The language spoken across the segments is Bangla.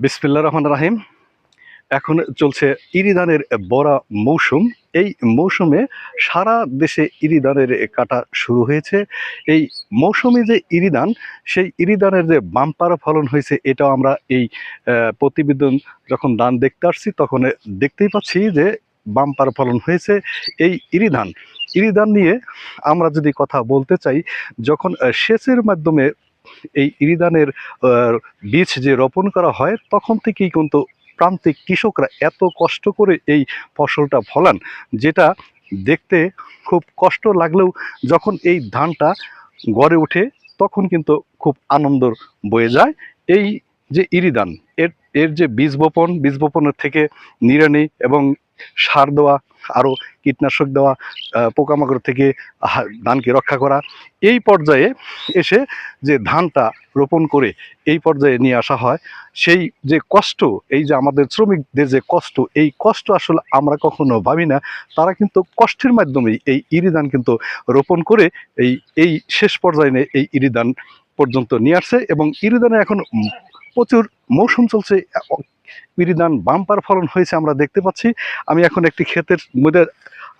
বিসমিল্লাহির রহমানির রহিম। এখন চলছে ইরি ধানের বড়া মৌসুম। এই মৌসুমে সারা দেশে ইরি ধানের কাটা শুরু হয়েছে। এই মৌসুমী যে ইরি ধান, সেই ইরি ধানের যে বাম্পার ফলন হয়েছে, এটাও আমরা এই প্রতিবেদন যখন ধান দেখতে আসছি তখন দেখতেই পাচ্ছি যে বাম্পার ফলন হয়েছে এই ইরি ধান। ইরি ধান নিয়ে আমরা যদি কথা বলতে চাই, যখন সেচের মাধ্যমে এই ইরি ধানের বীজ যে রোপণ করা হয়, তখন থেকেই কিন্তু প্রান্তিক কৃষকরা এত কষ্ট করে এই ফসলটা ফলান, যেটা দেখতে খুব কষ্ট লাগলেও যখন এই ধানটা গড়ে ওঠে তখন কিন্তু খুব আনন্দ বয়ে যায়। এই যে ইরি ধান, এর এর যে বীজ বপনের থেকে নিড়ানি এবং সার দেওয়া, আরও কীটনাশক দেওয়া, পোকামাকড় থেকে ধানকে রক্ষা করা, এই পর্যায়ে এসে যে ধানটা রোপণ করে এই পর্যায়ে নিয়ে আসা হয়, সেই যে কষ্ট, এই যে আমাদের শ্রমিকদের যে কষ্ট, এই কষ্ট আসলে আমরা কখনো ভাবি না। তারা কিন্তু কষ্টের মাধ্যমেই এই ইরি ধান কিন্তু রোপণ করে এই শেষ পর্যায়ে নিয়ে এই ইরি ধান পর্যন্ত নিয়ে আসছে। এবং ইরি ধানে এখন প্রচুর মৌসুম চলছে, ইরি ধান বাম্পার ফলন হয়েছে আমরা দেখতে পাচ্ছি। আমি এখন একটি ক্ষেতের মধ্যে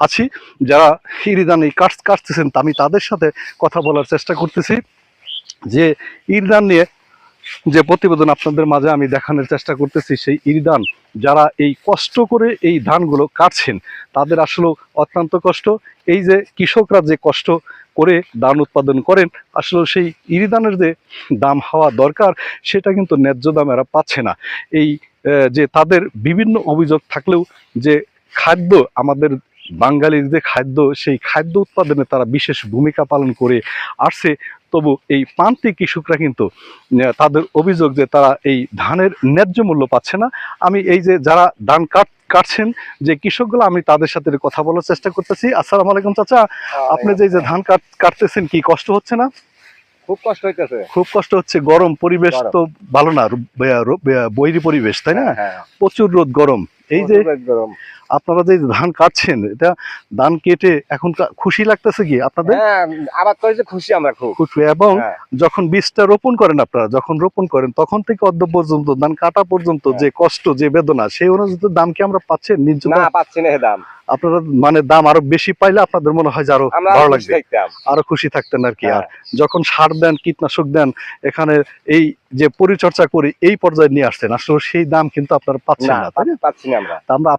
আছি, যারা ইরি ধান এই কাটতেছেন, আমি তাদের সাথে কথা বলার চেষ্টা করতেছি যে ইরি ধান নিয়ে যে প্রতিবেদন আপনাদের মাঝে আমি দেখানোর চেষ্টা করতেছি। সেই ইরি ধান যারা এই কষ্ট করে এই ধানগুলো কাটছেন, তাদের আসলে অত্যন্ত কষ্ট। এই যে কৃষকরা যে কষ্ট করে ধান উৎপাদন করেন, আসলে সেই ইরি ধানের যে দাম হওয়া দরকার, সেটা কিন্তু ন্যায্য দাম এরা পাচ্ছে না। এই যে তাদের বিভিন্ন অভিযোগ থাকলেও, যে খাদ্য, আমাদের বাঙালির যে খাদ্য, সেই খাদ্য উৎপাদনে তারা বিশেষ ভূমিকা পালন করে আসছে, তবু এই প্রান্তিক কৃষকরা কিন্তু তাদের অভিযোগ যে তারা এই ধানের ন্যায্য মূল্য পাচ্ছে না। আমি এই যে যারা ধান কাটছেন যে কৃষকগুলো, আমি তাদের সাথে কথা বলার চেষ্টা করতেছি। আসসালামু আলাইকুম চাচা, আপনি যে ধান কাটতেছেন, কি কষ্ট হচ্ছে না? খুব কষ্ট হইতেছে। খুব কষ্ট হচ্ছে। গরম পরিবেশ তো ভালো না, বৈরী পরিবেশ, তাই না? প্রচুর রোদ, গরম। এই যে আপনারা যে ধান কাটছেন, এটা ধান কেটে এখন খুশি লাগতেছে কি আপনাদের? আবাদ করে যে খুশি আমরা, খুব খুশি। এবং যখন বীজটা রোপণ করেন, আপনারা যখন রোপণ করেন তখন থেকে অদ্য পর্যন্ত, ধান কাটা পর্যন্ত যে কষ্ট, যে বেদনা, সেই অনুযায়ী দাম কি আমরা পাচ্ছি? না, পাচ্ছি না দাম। আপনারা মানে দাম আরো বেশি পাইলে আপনাদের মনে হয় যে আরো ভালো লাগবে, আরো খুশি থাকতেন আর কি। আর যখন সার দেন, কীটনাশক দেন, এখানে এই যে পরিচর্যা করে এই পর্যায়ে নিয়ে আসছেন, আসলে সেই দাম কিন্তু আপনারা পাচ্ছেন না, তাই না? পাচ্ছি না আমরা। আমরা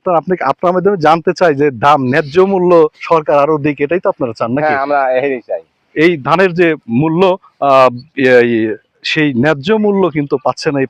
আপনার মাধ্যমে জানতে চাই যে দাম, ন্যায্য মূল্য সরকার আরো দিক, এটাই তো আপনারা চান নাকি? আমরা এই চাই। এই ধানের যে মূল্য, সেই ন্যায্য মূল্য কিন্তু পাচ্ছে না এই